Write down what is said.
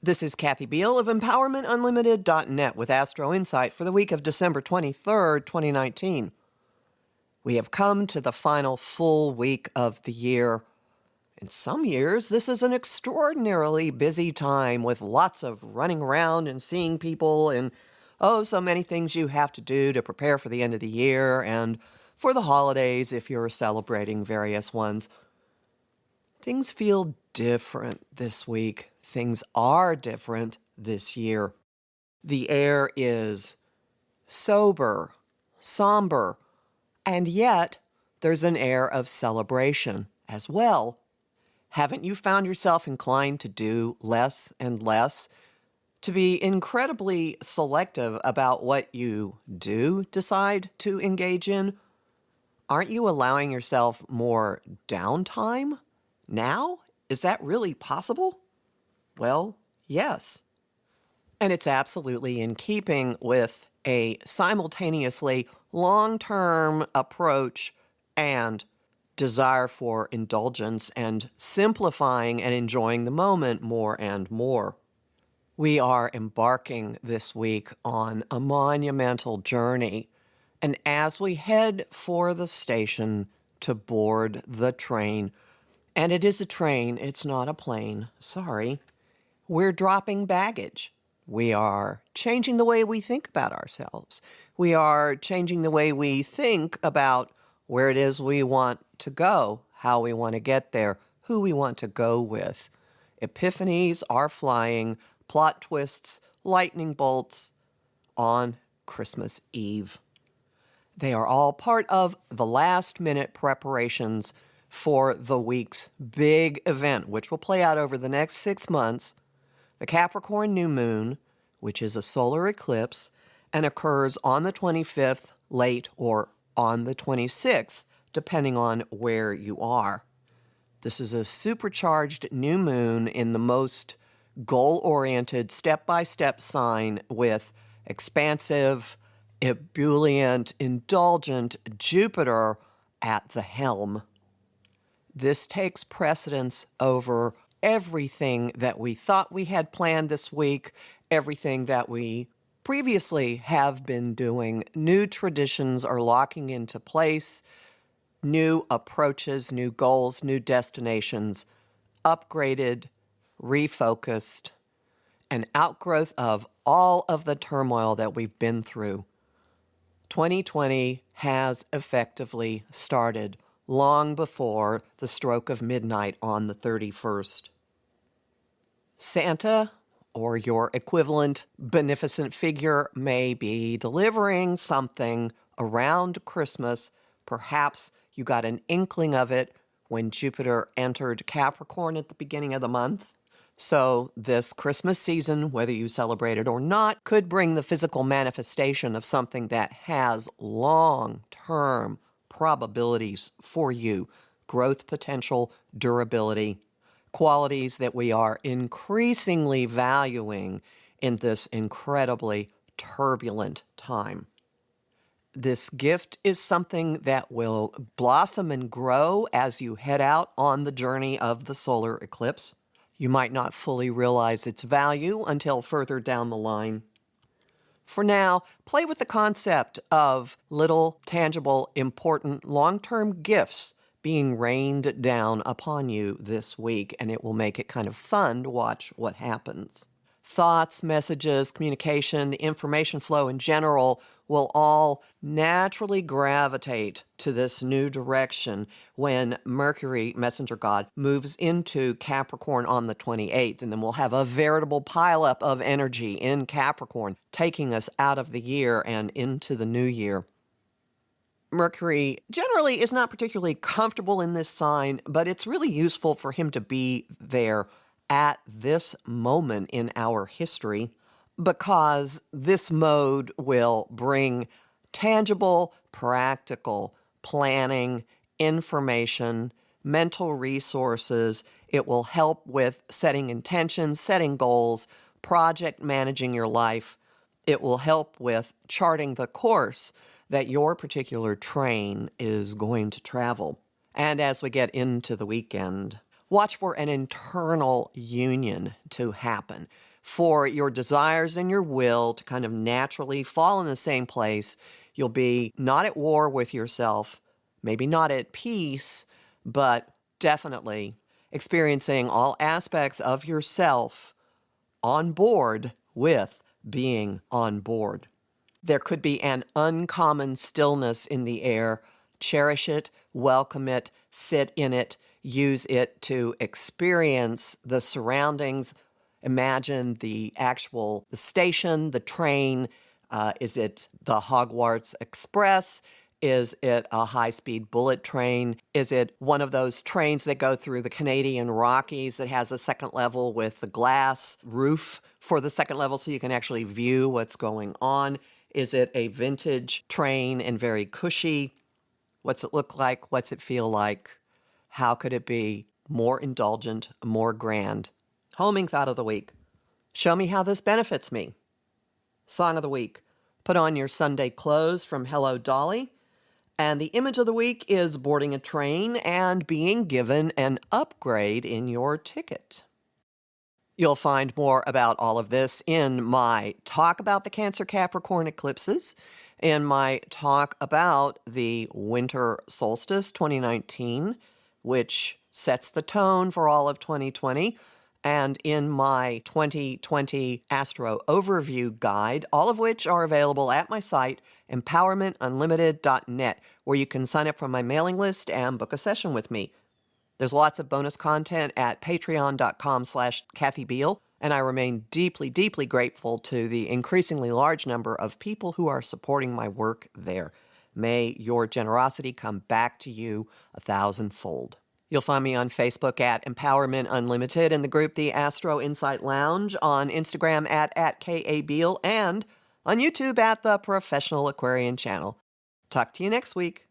This is Kathy Biehl of EmpowermentUnlimited.net with Astro-Insight for the week of December 23rd, 2019. We have come to the final full week of the year. In some years, this is an extraordinarily busy time with lots of running around and seeing people and, so many things you have to do to prepare for the end of the year and for the holidays if you're celebrating various ones. Things feel different this week. Things are different this year. The air is sober, somber, and yet there's an air of celebration as well. Haven't you found yourself inclined to do less and less, to be incredibly selective about what you do decide to engage in? Aren't you allowing yourself more downtime now? Is that really possible? Well, yes. And it's absolutely in keeping with a simultaneously long-term approach and desire for indulgence and simplifying and enjoying the moment more and more. We are embarking this week on a monumental journey, and as we head for the station to board the train, and it is a train, it's not a plane, sorry, we're dropping baggage. We are changing the way we think about ourselves. We are changing the way we think about where it is we want to go, how we want to get there, who we want to go with. Epiphanies are flying, plot twists, lightning bolts on Christmas Eve. They are all part of the last-minute preparations for the week's big event, which will play out over the next 6 months, the Capricorn new moon, which is a solar eclipse and occurs on the 25th late or on the 26th, depending on where you are. This is a supercharged new moon in the most goal-oriented, step-by-step sign with expansive, ebullient, indulgent Jupiter at the helm. This takes precedence over everything that we thought we had planned this week, everything that we previously have been doing. New traditions are locking into place, new approaches, new goals, new destinations, upgraded, refocused, an outgrowth of all of the turmoil that we've been through. 2020 has effectively started long before the stroke of midnight on the 31st. Santa, or your equivalent beneficent figure, may be delivering something around Christmas. Perhaps you got an inkling of it when Jupiter entered Capricorn at the beginning of the month. So this Christmas season, whether you celebrate it or not, could bring the physical manifestation of something that has long-term probabilities for you, growth potential, durability, qualities that we are increasingly valuing in this incredibly turbulent time. This gift is something that will blossom and grow as you head out on the journey of the solar eclipse. You might not fully realize its value until further down the line. For now, play with the concept of little, tangible, important, long-term gifts being rained down upon you this week, and it will make it kind of fun to watch what happens. Thoughts, messages, communication, the information flow in general will all naturally gravitate to this new direction when Mercury, messenger god, moves into Capricorn on the 28th, and then we'll have a veritable pileup of energy in Capricorn, taking us out of the year and into the new year. Mercury generally is not particularly comfortable in this sign, but it's really useful for him to be there at this moment in our history, because this mode will bring tangible, practical planning, information, mental resources. It will help with setting intentions, setting goals, project managing your life. It will help with charting the course that your particular train is going to travel. And as we get into the weekend, Watch for an internal union to happen, for your desires and your will to kind of naturally fall in the same place. You'll be not at war with yourself, maybe not at peace, but definitely experiencing all aspects of yourself on board with being on board. There could be an uncommon stillness in the air. Cherish it, welcome it, sit in it, use it to experience the surroundings. Imagine the station, the train. Is it the Hogwarts Express? Is it a high-speed bullet train? Is it one of those trains that go through the Canadian Rockies that has a second level with the glass roof for the second level so you can actually view what's going on? Is it a vintage train and very cushy? What's it look like? What's it feel like? How could it be more indulgent, more grand? Homing thought of the week. Show me how this benefits me. Song of the week. Put on your Sunday clothes from Hello Dolly. And the image of the week is boarding a train and being given an upgrade in your ticket. You'll find more about all of this in my talk about the Cancer Capricorn eclipses, in my talk about the winter solstice 2019, which sets the tone for all of 2020, and in my 2020 Astro Overview Guide, all of which are available at my site, empowermentunlimited.net, where you can sign up for my mailing list and book a session with me. There's lots of bonus content at patreon.com/Kathy Biehl, and I remain deeply, deeply grateful to the increasingly large number of people who are supporting my work there. May your generosity come back to you 1,000-fold. You'll find me on Facebook at Empowerment Unlimited, in the group The Astro-Insight Lounge, on Instagram at @KABiehl, and on YouTube at The Professional Aquarian Channel. Talk to you next week.